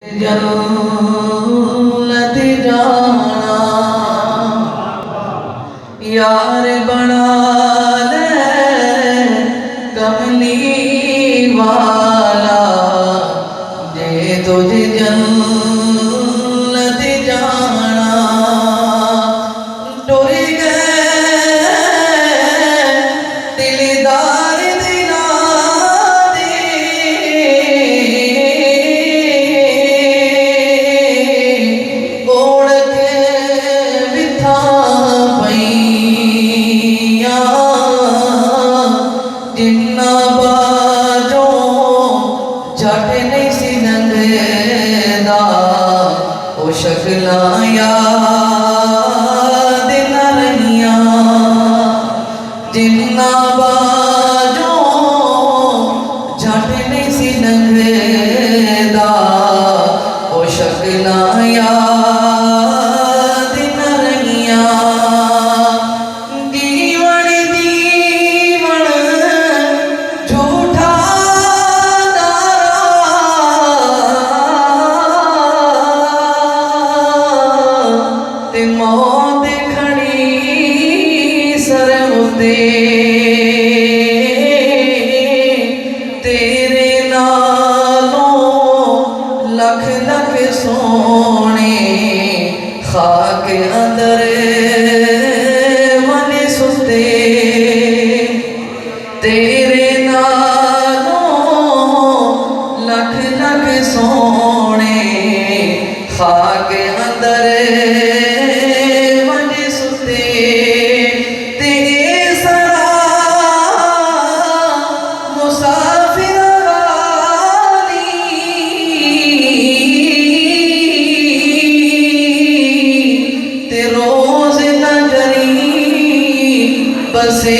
जन्नत जाना यार बना ले कमली वाला जे तुझे जन्नत जाना टुर गए दिलदार दिला दे ओढ़ के बिठा पैया जिन्ना बाजो झट नहीं सी नंगदा ओ शक्ला याद न रहियां जिन्ना बाजो झट नहीं सी नंगदा ओ शक्ला याद न रहियां दीवण दीवण झूठा ते मौत खड़ी सर उते तेरे नालों लख लख सोने खाक अंदर मन सुते तेरे नालों लख लख सोने खाक अंदर मन सुते ते सरा मुसाफिर वाली ते रोज नगरी बसे